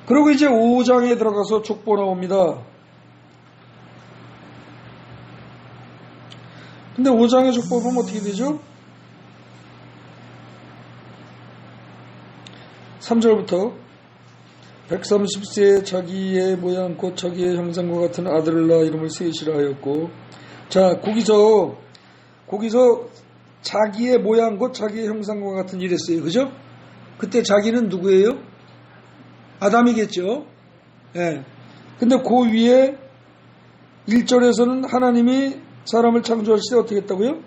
그리고 이제 5장에 들어가서 족보 나옵니다. 근데 5장의 족보 보면 어떻게 되죠? 3절부터 130세에 자기의 모양 곧 자기의 형상과 같은 아들을 낳아 이름을 셋이라 하였고, 자, 거기서 자기의 모양 곧 자기의 형상과 같은 이랬어요. 그죠? 그때 자기는 누구예요? 아담이겠죠. 예. 근데 그 위에 1절에서는 하나님이 사람을 창조하실 때 어떻게 했다고요?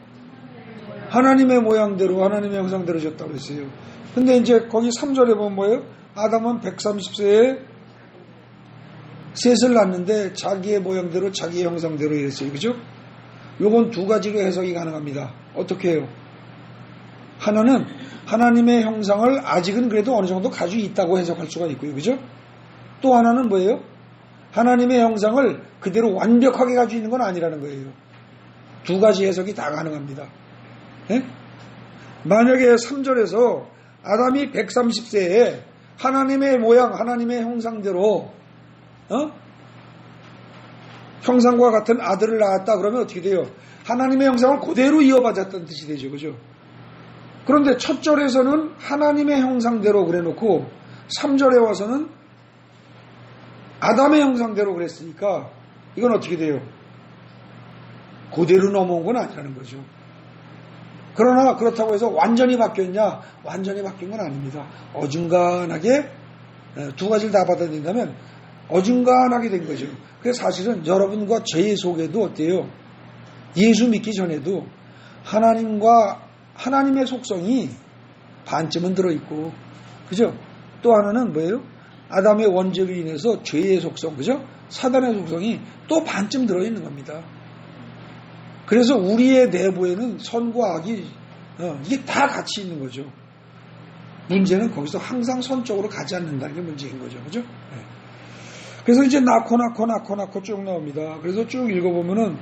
하나님의 모양대로 하나님의 형상대로 졌다고 했어요. 근데 이제 거기 3절에 보면 뭐예요? 아담은 130세에 셋을 낳는데 자기의 모양대로 자기의 형상대로 이랬어요. 그죠? 요건 두 가지로 해석이 가능합니다. 어떻게 해요? 하나는 하나님의 형상을 아직은 그래도 어느 정도 가지고 있다고 해석할 수가 있고요. 그죠? 또 하나는 뭐예요? 하나님의 형상을 그대로 완벽하게 가지고 있는 건 아니라는 거예요. 두 가지 해석이 다 가능합니다. 예? 만약에 3절에서 아담이 130세에 하나님의 모양, 하나님의 형상대로 형상과 같은 아들을 낳았다 그러면 어떻게 돼요? 하나님의 형상을 그대로 이어받았다는 뜻이 되죠. 그죠? 그런데 첫 절에서는 하나님의 형상대로 그래놓고 3절에 와서는 아담의 형상대로 그랬으니까 이건 어떻게 돼요? 그대로 넘어온 건 아니라는 거죠. 그러나 그렇다고 해서 완전히 바뀌었냐? 완전히 바뀐 건 아닙니다. 어중간하게 두 가지를 다 받아들인다면 어중간하게 된 거죠. 그래서 사실은 여러분과 제 속에도 어때요? 예수 믿기 전에도 하나님의 속성이 반쯤은 들어있고, 그죠? 또 하나는 뭐예요? 아담의 원죄로 인해서 죄의 속성, 그죠? 사단의 속성이 또 반쯤 들어있는 겁니다. 그래서 우리의 내부에는 선과 악이 이게 다 같이 있는 거죠. 문제는 거기서 항상 선쪽으로 가지 않는다는 게 문제인 거죠. 그죠? 네. 그래서 이제 낳고 쭉 나옵니다. 그래서 쭉 읽어보면은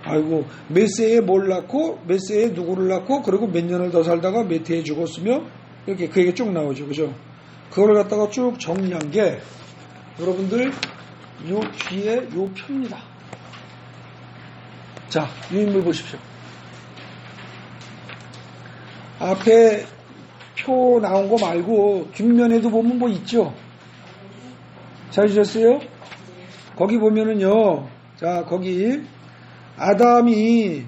아이고 몇 세에 뭘 낳고 몇 세에 누구를 낳고 그리고 몇 년을 더 살다가 몇 해에 죽었으며 이렇게 그 얘기 쭉 나오죠. 그죠? 그걸 갖다가 쭉 정리한 게 여러분들 요 뒤에 요 표입니다. 자, 이 인물 보십시오. 앞에 표 나온 거 말고 뒷면에도 보면 뭐 있죠? 찾으셨어요? 거기 보면은요, 자, 거기 아담이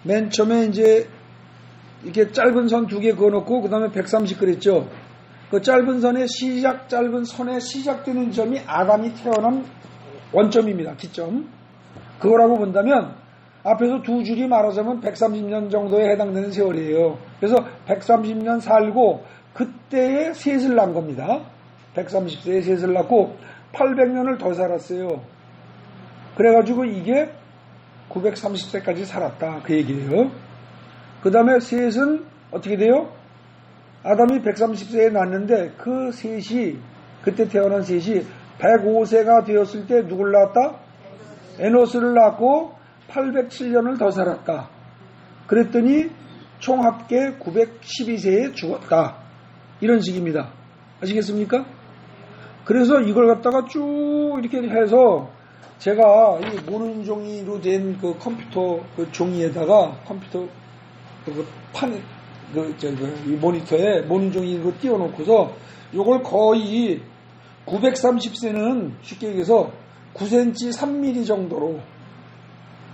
맨 처음에 이제 이렇게 짧은 선 두 개 그어놓고 그 다음에 130 그랬죠? 그 짧은 선의 짧은 선에 시작되는 점이 아담이 태어난 원점입니다. 기점. 그거라고 본다면 앞에서 두 줄이 말하자면 130년 정도에 해당되는 세월이에요. 그래서 130년 살고 그때에 셋을 낳은 겁니다. 130세에 셋을 낳고 800년을 더 살았어요. 그래가지고 이게 930세까지 살았다. 그 얘기예요. 그 다음에 셋은 어떻게 돼요? 아담이 130세에 낳았는데 그 셋이, 그때 태어난 셋이 105세가 되었을 때 누굴 낳았다? 에노스를 낳고 807년을 더 살았다. 그랬더니 총 합계 912세에 죽었다. 이런 식입니다. 아시겠습니까? 그래서 이걸 갖다가 쭉 이렇게 해서 제가 이 모는 종이로 된 그 컴퓨터 그 종이에다가 컴퓨터 그 이 모니터에 모는 종이로 띄워놓고서 요걸 거의 930세는 쉽게 얘기해서 9cm 3mm 정도로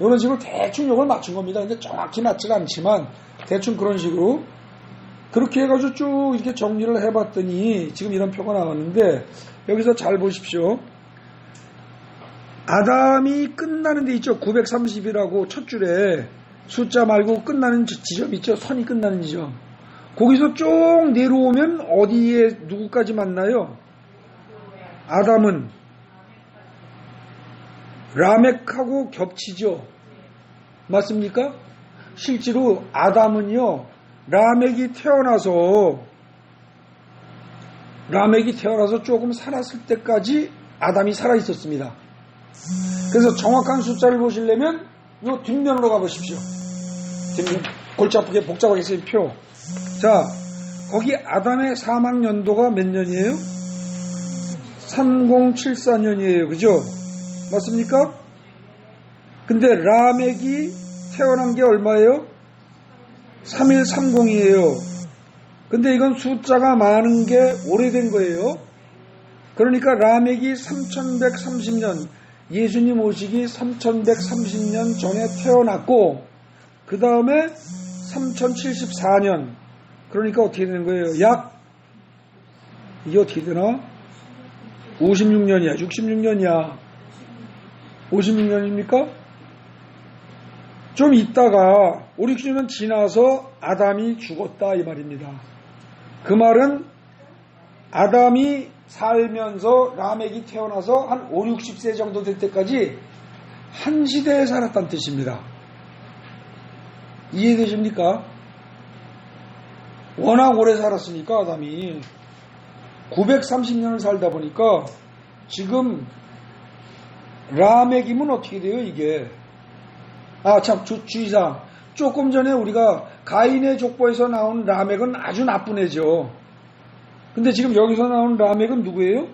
이런 식으로 대충 요걸 맞춘 겁니다. 근데 정확히 맞지가 않지만 대충 그런 식으로 그렇게 해가지고 쭉 이렇게 정리를 해봤더니 지금 이런 표가 나왔는데 여기서 잘 보십시오. 아담이 끝나는 데 있죠. 930이라고 첫 줄에 숫자 말고 끝나는 지점 있죠. 선이 끝나는 지점. 거기서 쭉 내려오면 어디에 누구까지 만나요? 아담은 라멕하고 겹치죠. 맞습니까? 실제로 아담은요, 라멕이 태어나서 조금 살았을 때까지 아담이 살아 있었습니다. 그래서 정확한 숫자를 보시려면 요 뒷면으로 가보십시오. 뒷면. 골치 아프게 복잡하게 쓰인 표. 자, 거기 아담의 사망 연도가 몇 년이에요? 3074년이에요. 그죠? 맞습니까? 근데 라멕이 태어난 게 얼마예요? 3130이에요. 근데 이건 숫자가 많은 게 오래된 거예요. 그러니까 라멕이 3130년, 예수님 오시기 3130년 전에 태어났고, 그 다음에 3074년, 그러니까 어떻게 되는 거예요? 이게 어떻게 되나? 56년이야, 66년이야. 56년입니까? 좀 있다가 5, 60년 지나서 아담이 죽었다 이 말입니다. 그 말은 아담이 살면서 라멕이 태어나서 한 5, 60세 정도 될 때까지 한 시대에 살았다는 뜻입니다. 이해되십니까? 워낙 오래 살았으니까 아담이 930년을 살다 보니까 지금 라멕이면 어떻게 돼요 이게? 참 주의사항. 조금 전에 우리가 가인의 족보에서 나온 라멕은 아주 나쁜 애죠. 근데 지금 여기서 나오는 라멕은 누구예요?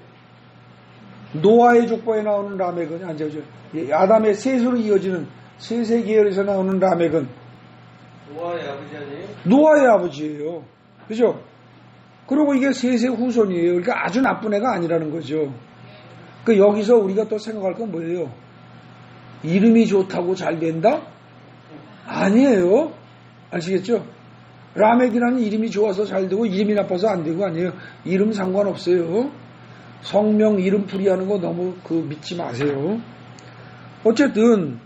노아의 족보에 나오는 라멕은 아담의 셋으로 이어지는 셋의 계열에서 나오는 라멕은 노아의 아버지 아니에요? 노아의 아버지예요. 그죠? 그리고 이게 셋의 후손이에요. 그러니까 아주 나쁜 애가 아니라는 거죠. 그 여기서 우리가 또 생각할 건 뭐예요? 이름이 좋다고 잘 된다? 아니에요. 아시겠죠? 라멕이라는 이름이 좋아서 잘 되고 이름이 나빠서 안 되고 아니에요. 이름 상관없어요. 성명 이름 풀이하는 거 너무 믿지 마세요. 어쨌든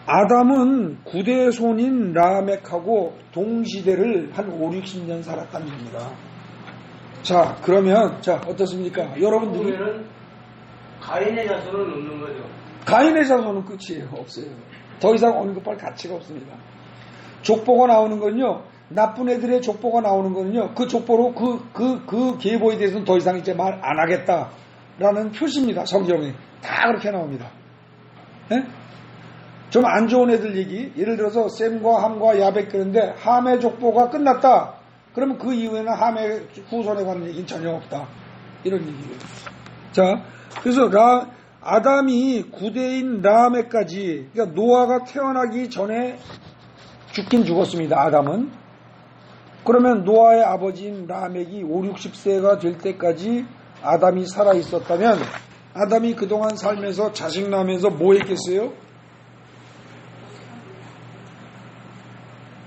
아담은 구대 손인 라멕하고 동시대를 한 5, 60년 살았다는 겁니다. 자, 그러면 어떻습니까? 여러분들이 그러면은 가인의 자손은 없는 거죠. 가인의 자손은 끝이에요. 없어요. 더 이상 언급할 가치가 없습니다. 족보가 나오는 건요, 나쁜 애들의 족보가 나오는 거는요, 그 족보로 그 계보에 대해서는 더 이상 이제 말 안 하겠다라는 표시입니다. 성경에. 다 그렇게 나옵니다. 네? 좀 안 좋은 애들 얘기, 예를 들어서 셈과 함과 야벳 그런데 함의 족보가 끝났다. 그러면 그 이후에는 함의 후손에 관한 얘기는 전혀 없다. 이런 얘기예요. 자, 그래서 아담이 구대인 라멕까지, 그러니까 노아가 태어나기 전에 죽긴 죽었습니다. 아담은. 그러면 노아의 아버지인 라멕이 5, 60세가 될 때까지 아담이 살아 있었다면 아담이 그동안 살면서 자식 낳으면서 뭐 했겠어요?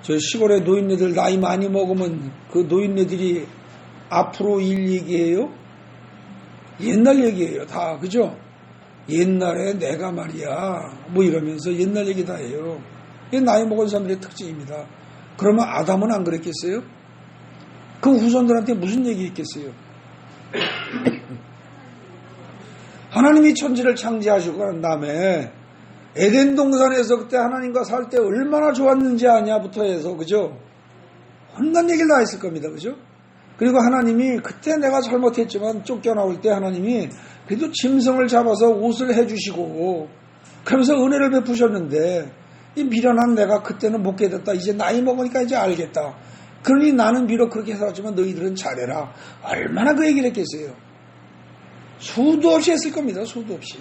저 시골의 노인네들 나이 많이 먹으면 그 노인네들이 앞으로 일 얘기해요? 옛날 얘기예요. 다. 그죠? 옛날에 내가 말이야 뭐 이러면서 옛날 얘기 다 해요. 이게 나이 먹은 사람들의 특징입니다. 그러면 아담은 안 그랬겠어요? 그 후손들한테 무슨 얘기 있겠어요? 하나님이 천지를 창조하시고 난 다음에 에덴 동산에서 그때 하나님과 살 때 얼마나 좋았는지 아냐부터 해서, 그죠? 온갖 얘기를 다 했을 겁니다. 그죠? 그리고 하나님이 그때 내가 잘못했지만 쫓겨나올 때 하나님이 그래도 짐승을 잡아서 옷을 해주시고 그러면서 은혜를 베푸셨는데 이 미련한 내가 그때는 못 깨닫다. 이제 나이 먹으니까 이제 알겠다. 그러니 나는 비록 그렇게 살았지만 너희들은 잘해라. 얼마나 그 얘기를 했겠어요. 수도 없이 했을 겁니다. 수도 없이.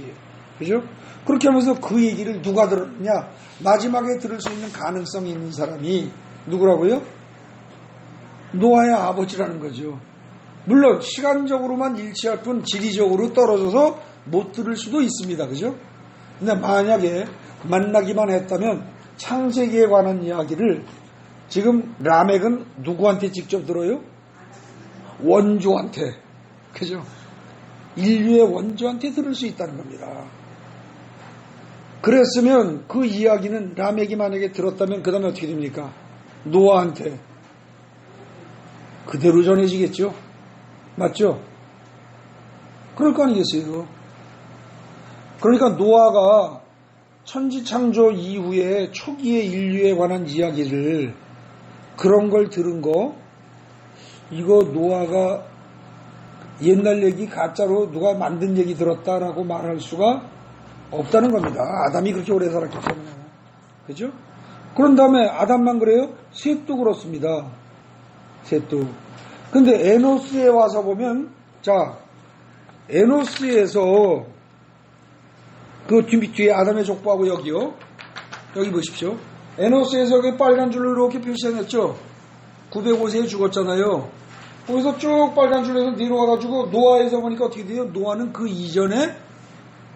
그죠? 그렇게 하면서 그 얘기를 누가 들었느냐? 마지막에 들을 수 있는 가능성이 있는 사람이 누구라고요? 노아의 아버지라는 거죠. 물론 시간적으로만 일치할 뿐 지리적으로 떨어져서 못 들을 수도 있습니다. 그죠? 근데 만약에 만나기만 했다면 창세기에 관한 이야기를 지금 라멕은 누구한테 직접 들어요? 원조한테. 그죠? 인류의 원조한테 들을 수 있다는 겁니다. 그랬으면 그 이야기는 라멕이 만약에 들었다면 그 다음에 어떻게 됩니까? 노아한테 그대로 전해지겠죠? 맞죠? 그럴 거 아니겠어요? 그러니까 노아가 천지창조 이후에 초기의 인류에 관한 이야기를 그런 걸 들은 거, 이거 노아가 옛날 얘기 가짜로 누가 만든 얘기 들었다라고 말할 수가 없다는 겁니다. 아담이 그렇게 오래 살았기 때문에. 그죠? 그런 다음에 아담만 그래요? 셋도 그렇습니다. 셋도. 근데 에노스에 와서 보면, 자, 에노스에서 그 뒤에 아담의 족보하고 여기요. 여기 보십시오. 에노스에서 그 빨간 줄로 이렇게 표시해놨죠. 905세에 죽었잖아요. 거기서 쭉 빨간 줄에서 내려와가지고 노아에서 보니까 어떻게 돼요? 노아는 그 이전에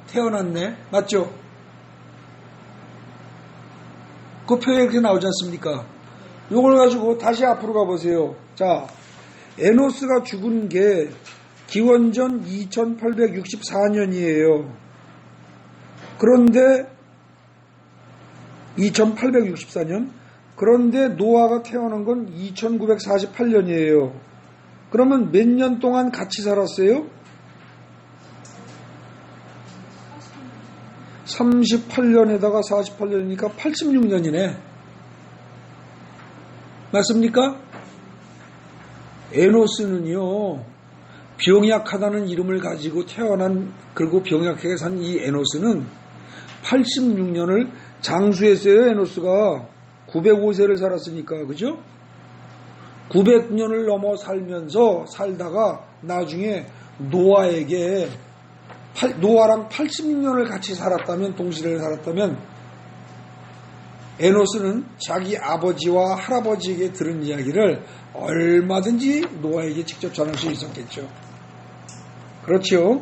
태어났네. 맞죠? 그 표에 이렇게 나오지 않습니까? 요걸 가지고 다시 앞으로 가보세요. 자, 에노스가 죽은 게 기원전 2864년이에요. 그런데 2864년? 그런데 노아가 태어난 건 2948년이에요. 그러면 몇 년 동안 같이 살았어요? 38년에다가 48년이니까 86년이네. 맞습니까? 에노스는요, 병약하다는 이름을 가지고 태어난, 그리고 병약하게 산 이 에노스는 86년을 장수했어요. 에노스가 905세를 살았으니까, 그죠? 900년을 넘어 살다가 나중에 노아랑 86년을 같이 살았다면, 동시대를 살았다면, 에노스는 자기 아버지와 할아버지에게 들은 이야기를 얼마든지 노아에게 직접 전할 수 있었겠죠. 그렇죠?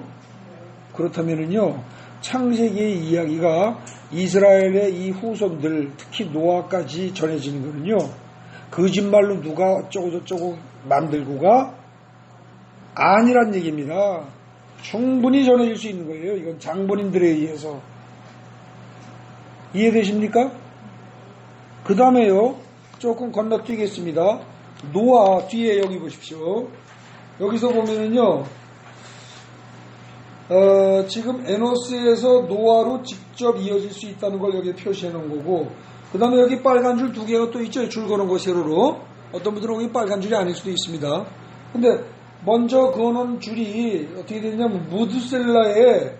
그렇다면은요, 창세기의 이야기가 이스라엘의 이 후손들, 특히 노아까지 전해지는 거는요, 거짓말로 누가 어쩌고저쩌고 만들고가 아니란 얘기입니다. 충분히 전해질 수 있는 거예요. 이건 장본인들에 의해서. 이해되십니까? 그 다음에요, 조금 건너뛰겠습니다. 노아 뒤에 여기 보십시오. 여기서 보면은요, 지금 에노스에서 노아로 직접 이어질 수 있다는 걸 여기 표시해 놓은 거고, 그 다음에 여기 빨간 줄 두 개가 또 있죠. 줄 거는 거 세로로. 어떤 분들은 여기 빨간 줄이 아닐 수도 있습니다. 근데 먼저 그어놓은 줄이 어떻게 되냐면 무드셀라에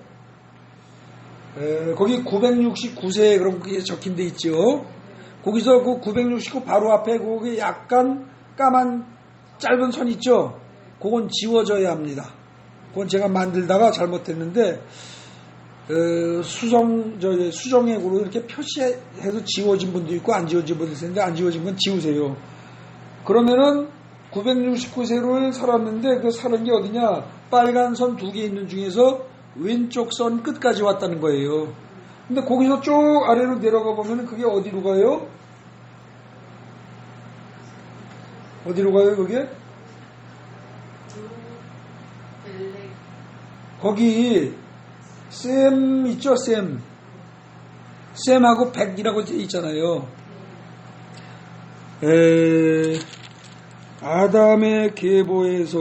거기 969세 그런 게 적힌 데 있죠. 거기서 그 969 바로 앞에 거기 약간 까만 짧은 선 있죠. 그건 지워져야 합니다. 그건 제가 만들다가 잘못했는데 수정액으로 이렇게 표시해서 지워진 분도 있고 안 지워진 분도 있는데 안 지워진 건 지우세요. 그러면은 969세를 살았는데 그 사는 게 어디냐? 빨간 선 두 개 있는 중에서 왼쪽 선 끝까지 왔다는 거예요. 근데 거기서 쭉 아래로 내려가 보면 그게 어디로 가요? 어디로 가요, 그게? 거기 셈 있죠, 셈. 셈하고 백이라고 있잖아요. 아담의 계보에서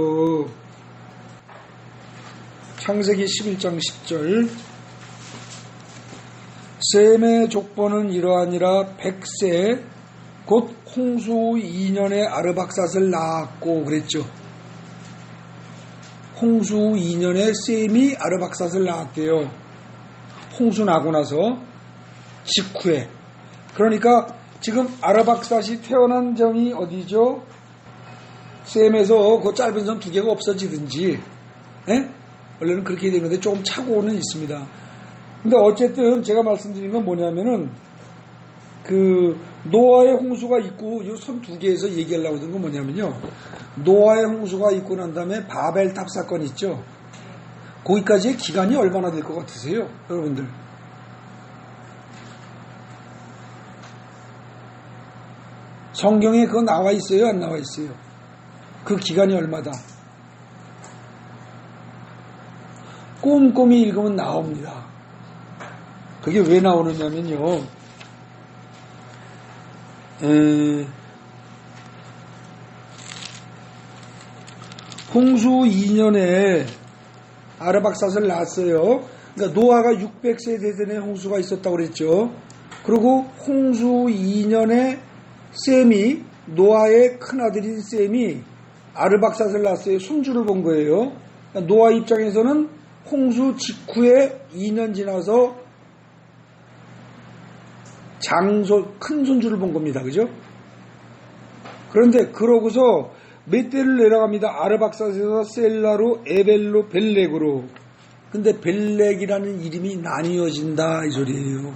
창세기 11장 10절 셈의 족보는 이러하니라 100세 곧 홍수 2년에 아르박삿을 낳았고 그랬죠. 홍수 2년에 셈이 아르박삿을 낳았대요. 홍수 나고 나서 직후에. 그러니까 지금 아르박삿이 태어난 점이 어디죠? 셈에서 그 짧은 선 두 개가 없어지든지, 원래는 그렇게 되는데 조금 착오는 있습니다. 근데 어쨌든 제가 말씀드린 건 뭐냐면은 그 노아의 홍수가 있고 이 선 두 개에서 얘기하려고 하는 건 뭐냐면요. 노아의 홍수가 있고 난 다음에 바벨탑 사건 있죠. 거기까지의 기간이 얼마나 될 것 같으세요, 여러분들? 성경에 그거 나와 있어요, 안 나와 있어요? 그 기간이 얼마다? 꼼꼼히 읽으면 나옵니다. 그게 왜 나오느냐면요. 홍수 2년에 아르박삿을 낳았어요. 그러니까 노아가 600세 되던 홍수가 있었다고 그랬죠. 그리고 홍수 2년에 셈이, 노아의 큰아들인 셈이 아르박삿을 낳았어요. 손주를 본 거예요. 그러니까 노아 입장에서는 홍수 직후에 2년 지나서 큰 손주를 본 겁니다. 그죠? 그런데 그러고서 몇 대를 내려갑니다. 아르박사스에서 셀라로, 에벨로, 벨렉으로. 근데 벨렉이라는 이름이 나뉘어진다 이 소리예요.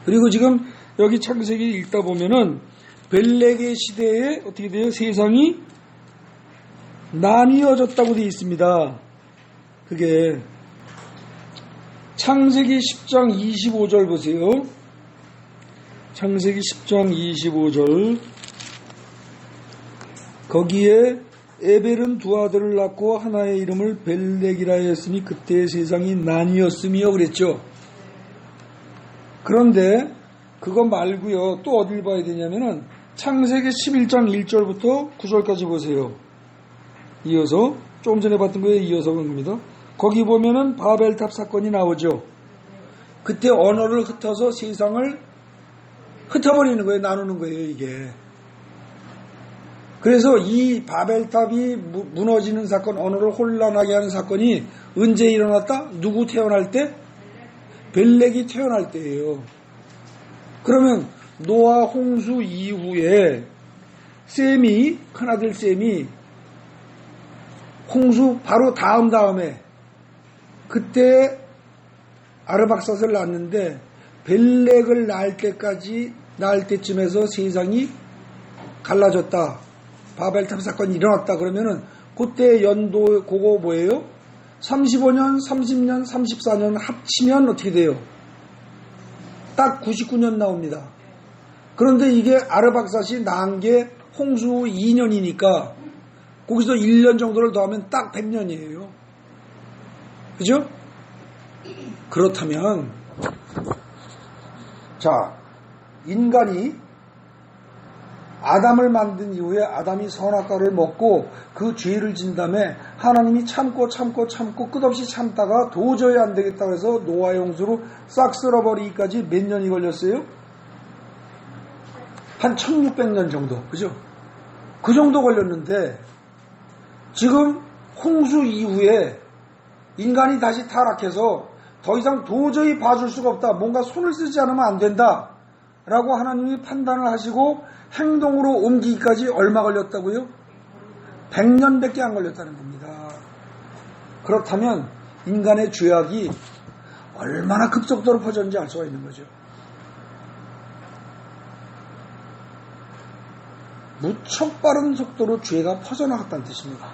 그리고 지금 여기 창세기 읽다 보면은 벨렉의 시대에 어떻게 돼요? 세상이 나뉘어졌다고 되어 있습니다. 그게 창세기 10장 25절 보세요. 창세기 10장 25절. 거기에 에벨은 두 아들을 낳고 하나의 이름을 벨렉이라 했으니 그때의 세상이 나뉘었으며 그랬죠. 그런데 그거 말고요. 또 어딜 봐야 되냐면은 창세기 11장 1절부터 9절까지 보세요. 이어서 조금 전에 봤던 거에 이어서 간 겁니다. 거기 보면은 바벨탑 사건이 나오죠. 그때 언어를 흩어서 세상을 흩어버리는 거예요. 나누는 거예요, 이게. 그래서 이 바벨탑이 무너지는 사건, 언어를 혼란하게 하는 사건이 언제 일어났다? 누구 태어날 때? 벨렉이 태어날 때예요. 그러면 노아 홍수 이후에 셈이, 큰아들 셈이 홍수 바로 다음에 그때 아르박사스를 낳았는데 벨렉을 낳을 때쯤에서 세상이 갈라졌다. 바벨탑 사건이 일어났다 그러면은 그때 연도 그거 뭐예요? 35년, 30년, 34년 합치면 어떻게 돼요? 딱 99년 나옵니다. 그런데 이게 아르박사시 낳은 게 홍수 2년이니까 거기서 1년 정도를 더하면 딱 100년이에요. 그죠? 그렇다면 자, 인간이 아담을 만든 이후에 아담이 선악과를 먹고 그 죄를 진 다음에 하나님이 참고 끝없이 참다가 도저히 안 되겠다고 해서 노아의 홍수로 싹 쓸어버리기까지 몇 년이 걸렸어요? 한 1600년 정도. 그죠? 그 정도 걸렸는데 지금 홍수 이후에 인간이 다시 타락해서 더 이상 도저히 봐줄 수가 없다. 뭔가 손을 쓰지 않으면 안 된다. 라고 하나님이 판단을 하시고 행동으로 옮기기까지 얼마 걸렸다고요? 100년밖에 안 걸렸다는 겁니다. 그렇다면 인간의 죄악이 얼마나 급속도로 퍼졌는지 알 수가 있는 거죠. 무척 빠른 속도로 죄가 퍼져나갔다는 뜻입니다.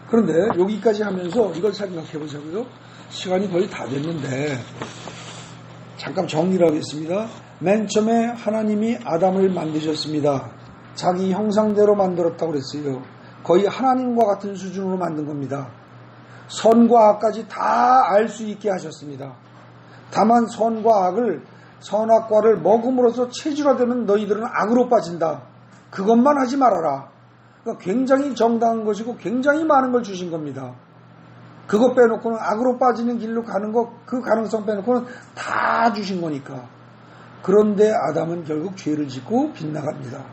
그런데 여기까지 하면서 이걸 생각해 보자고요. 시간이 거의 다 됐는데 잠깐 정리를 하겠습니다. 맨 처음에 하나님이 아담을 만드셨습니다. 자기 형상대로 만들었다고 그랬어요. 거의 하나님과 같은 수준으로 만든 겁니다. 선과 악까지 다 알 수 있게 하셨습니다. 다만 선과 악을 선악과를 먹음으로써 체질화되면 너희들은 악으로 빠진다. 그것만 하지 말아라. 그러니까 굉장히 정당한 것이고 굉장히 많은 걸 주신 겁니다. 그거 빼놓고는 악으로 빠지는 길로 가는 거, 그 가능성 빼놓고는 다 주신 거니까. 그런데 아담은 결국 죄를 짓고 빗나갑니다.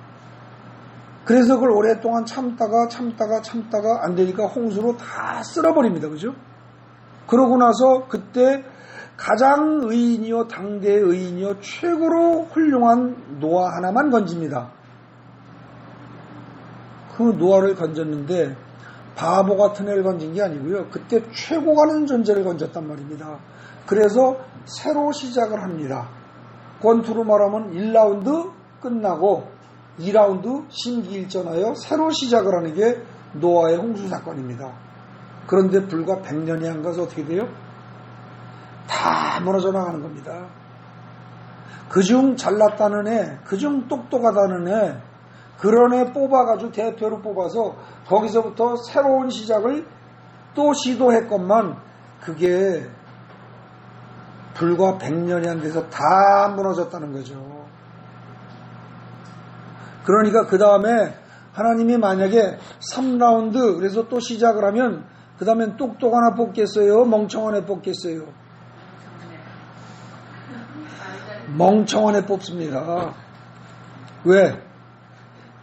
그래서 그걸 오랫동안 참다가 안 되니까 홍수로 다 쓸어버립니다. 그죠? 그러고 나서 그때 가장 의인이요, 당대의 의인이요, 최고로 훌륭한 노아 하나만 건집니다. 그 노아를 건졌는데 바보 같은 애를 건진 게 아니고요. 그때 최고 가는 존재를 건졌단 말입니다. 그래서 새로 시작을 합니다. 권투로 말하면 1라운드 끝나고 2라운드 심기일전하여 새로 시작을 하는 게 노아의 홍수 사건입니다. 그런데 불과 100년이 안 가서 어떻게 돼요? 다 무너져 나가는 겁니다. 그중 잘났다는 애, 그중 똑똑하다는 애, 그런 애 뽑아가지고 대표로 뽑아서 거기서부터 새로운 시작을 또 시도했건만 그게 불과 100년이 안 돼서 다 무너졌다는 거죠. 그러니까 그 다음에 하나님이 만약에 3라운드 그래서 또 시작을 하면 그 다음엔 똑똑 하나 뽑겠어요? 멍청한 애 뽑겠어요? 멍청한 애 뽑습니다. 왜?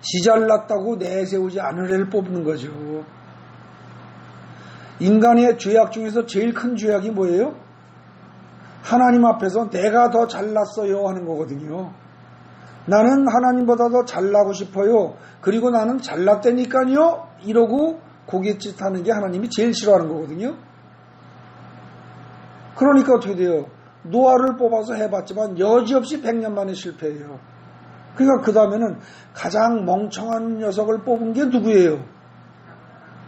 지 잘났다고 내세우지 않을 애를 뽑는 거죠. 인간의 죄악 중에서 제일 큰 죄악이 뭐예요? 하나님 앞에서 내가 더 잘났어요 하는 거거든요. 나는 하나님보다 더 잘나고 싶어요. 그리고 나는 잘났다니까요. 이러고 고갯짓 하는 게 하나님이 제일 싫어하는 거거든요. 그러니까 어떻게 돼요? 노아를 뽑아서 해봤지만 여지없이 100년 만에 실패해요. 그러니까 그 다음에는 가장 멍청한 녀석을 뽑은 게 누구예요?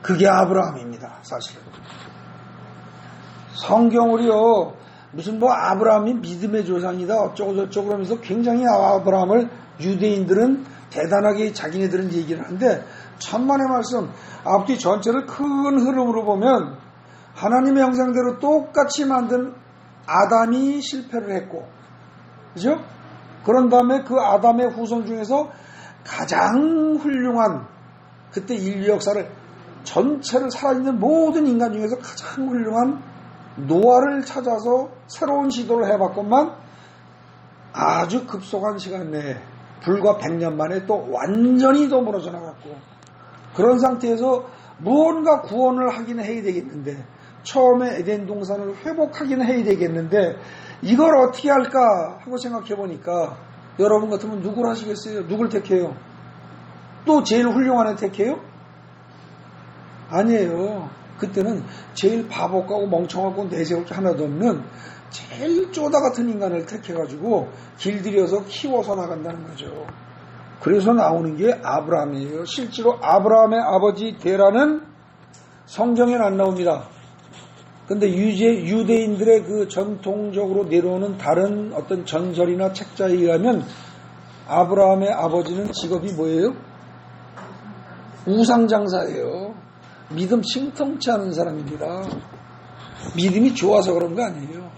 그게 아브라함입니다. 사실은. 성경으로요. 무슨 뭐 아브라함이 믿음의 조상이다 어쩌고 저쩌고 그러면서 굉장히 아브라함을 유대인들은 대단하게 자기네들은 얘기를 하는데 천만의 말씀 앞뒤 전체를 큰 흐름으로 보면 하나님의 형상대로 똑같이 만든 아담이 실패를 했고, 그죠? 그런 다음에 그 아담의 후손 중에서 가장 훌륭한 그때 인류 역사를 전체를 살아있는 모든 인간 중에서 가장 훌륭한 노아를 찾아서 새로운 시도를 해봤건만 아주 급속한 시간 내에 불과 100년 만에 또 완전히 또 무너져 나갔고, 그런 상태에서 무언가 구원을 하긴 해야 되겠는데, 처음에 에덴 동산을 회복하긴 해야 되겠는데 이걸 어떻게 할까 하고 생각해 보니까 여러분 같으면 누굴 하시겠어요? 누굴 택해요? 또 제일 훌륭한 애 택해요? 아니에요. 그때는 제일 바보하고 멍청하고 내세울 게 하나도 없는 제일 쪼다 같은 인간을 택해가지고 길들여서 키워서 나간다는 거죠. 그래서 나오는 게 아브라함이에요. 실제로 아브라함의 아버지 데라는 성경에는 안 나옵니다. 근데 유대인들의 그 전통적으로 내려오는 다른 어떤 전설이나 책자에 의하면 아브라함의 아버지는 직업이 뭐예요? 우상장사예요. 믿음 신통치 않은 사람입니다. 믿음이 좋아서 그런 거 아니에요.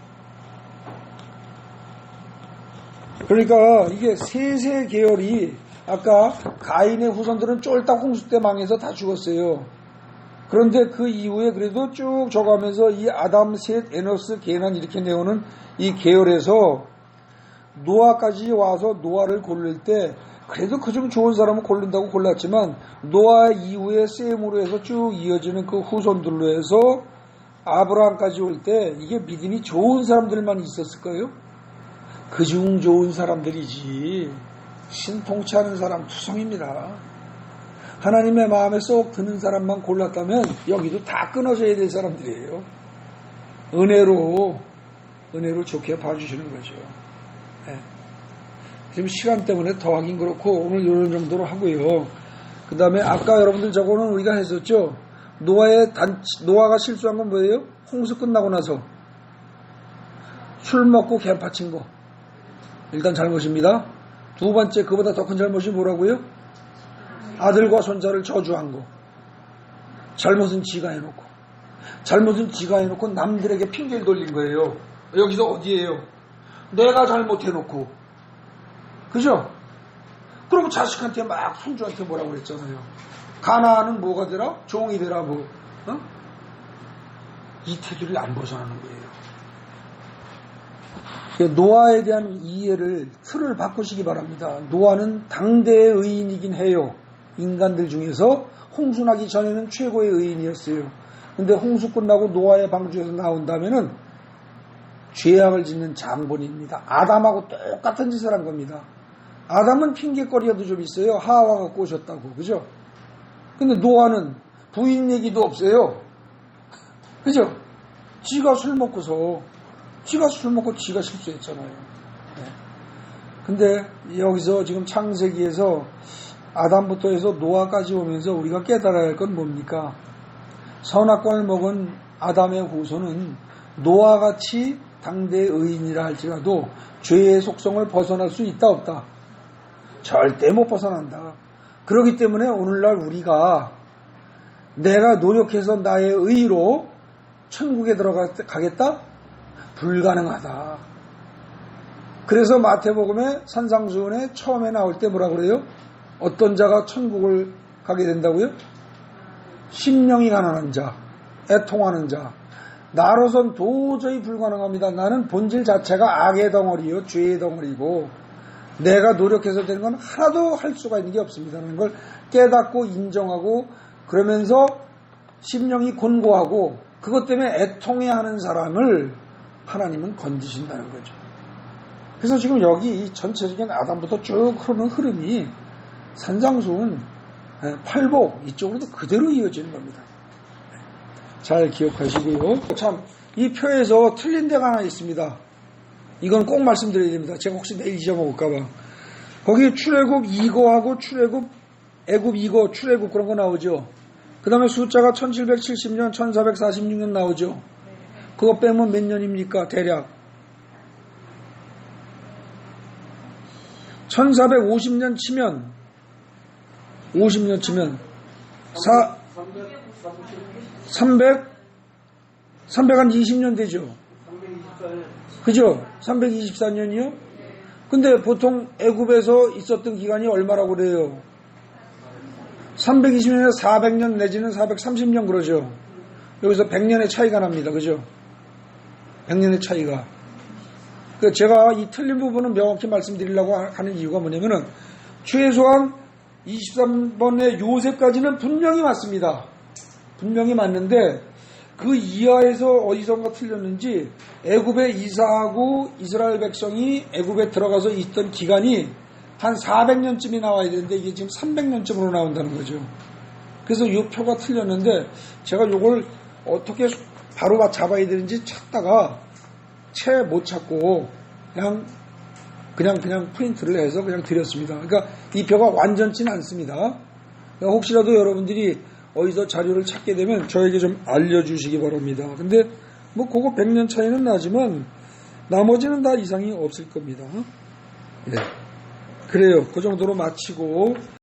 그러니까 이게 세세 계열이 아까 가인의 후손들은 쫄딱 홍수 때 망해서 다 죽었어요. 그런데 그 이후에 그래도 쭉 적어가면서 이 아담, 셋, 에노스, 게난 이렇게 내오는 이 계열에서 노아까지 와서 노아를 고를 때 그래도 그중 좋은 사람을 고른다고 골랐지만 노아 이후에 셈으로 해서 쭉 이어지는 그 후손들로 해서 아브라함까지 올 때 이게 믿음이 좋은 사람들만 있었을 거예요? 그중 좋은 사람들이지 신통치 않은 사람 투성입니다. 하나님의 마음에 쏙 드는 사람만 골랐다면 여기도 다 끊어져야 될 사람들이에요. 은혜로 좋게 봐주시는 거죠. 네. 지금 시간 때문에 더 하긴 그렇고 오늘 이런 정도로 하고요. 그 다음에 아까 여러분들 저거는 우리가 했었죠. 노아가 실수한 건 뭐예요? 홍수 끝나고 나서 술 먹고 개파 친 거. 일단 잘못입니다. 두 번째 그보다 더 큰 잘못이 뭐라고요? 아들과 손자를 저주한 거. 잘못은 지가 해놓고. 잘못은 지가 해놓고 남들에게 핑계를 돌린 거예요. 여기서 어디예요? 내가 잘못해놓고. 그죠? 그리고 자식한테 막 손주한테 뭐라고 그랬잖아요. 가나안은 뭐가 되라? 종이 되라 뭐. 어? 이 태도를 안 벗어나는 거예요. 노아에 대한 이해를 틀을 바꾸시기 바랍니다. 노아는 당대의 의인이긴 해요. 인간들 중에서 홍수 나기 전에는 최고의 의인이었어요. 근데 홍수 끝나고 노아의 방주에서 나온다면은 죄악을 짓는 장본입니다. 아담하고 똑같은 짓을 한 겁니다. 아담은 핑계거리도 좀 있어요. 하와가 꼬셨다고. 그죠? 근데 노아는 부인 얘기도 없어요. 그죠? 지가 술 먹고 지가 실수했잖아요. 네. 근데 여기서 지금 창세기에서 아담부터 해서 노아까지 오면서 우리가 깨달아야 할 건 뭡니까? 선악과를 먹은 아담의 후손은 노아같이 당대의 의인이라 할지라도 죄의 속성을 벗어날 수 있다 없다? 절대 못 벗어난다. 그렇기 때문에 오늘날 우리가 내가 노력해서 나의 의로 천국에 들어가겠다? 불가능하다. 그래서 마태복음의 산상수훈에 처음에 나올 때 뭐라 그래요? 어떤 자가 천국을 가게 된다고요? 심령이 가난한 자, 애통하는 자. 나로선 도저히 불가능합니다. 나는 본질 자체가 악의 덩어리요, 죄의 덩어리고 내가 노력해서 되는 건 하나도 할 수가 있는 게 없습니다. 라는 걸 깨닫고 인정하고 그러면서 심령이 곤고하고 그것 때문에 애통해하는 사람을 하나님은 건지신다는 거죠. 그래서 지금 여기 이 전체적인 아담부터 쭉 흐르는 흐름이 산상수훈, 팔복 이쪽으로도 그대로 이어지는 겁니다. 잘 기억하시고요. 참, 이 표에서 틀린 데가 하나 있습니다. 이건 꼭 말씀드려야 됩니다. 제가 혹시 내일 잊어먹을까봐. 거기 출애굽 이거하고 출애굽, 애굽 이거, 출애굽 그런 거 나오죠. 그 다음에 숫자가 1770년, 1446년 나오죠. 그거 빼면 몇 년입니까? 대략. 1450년 치면, 50년 치면, 320년 되죠. 324년. 그죠? 324년이요? 근데 보통 애굽에서 있었던 기간이 얼마라고 그래요? 320년에서 400년 내지는 430년 그러죠. 여기서 100년의 차이가 납니다. 그죠? 100년의 차이가. 제가 이 틀린 부분은 명확히 말씀드리려고 하는 이유가 뭐냐면은 최소한 23번의 요셉까지는 분명히 맞습니다. 분명히 맞는데 그 이하에서 어디선가 틀렸는지 애굽에 이사하고 이스라엘 백성이 애굽에 들어가서 있던 기간이 한 400년쯤이 나와야 되는데 이게 지금 300년쯤으로 나온다는 거죠. 그래서 이 표가 틀렸는데 제가 이걸 어떻게 바로 잡아야 되는지 찾다가 채 못 찾고 그냥 프린트를 해서 그냥 드렸습니다. 그러니까 이 표가 완전치는 않습니다. 그러니까 혹시라도 여러분들이 어디서 자료를 찾게 되면 저에게 좀 알려주시기 바랍니다. 근데 뭐 그거 100년 차이는 나지만 나머지는 다 이상이 없을 겁니다. 네. 그래요. 그 정도로 마치고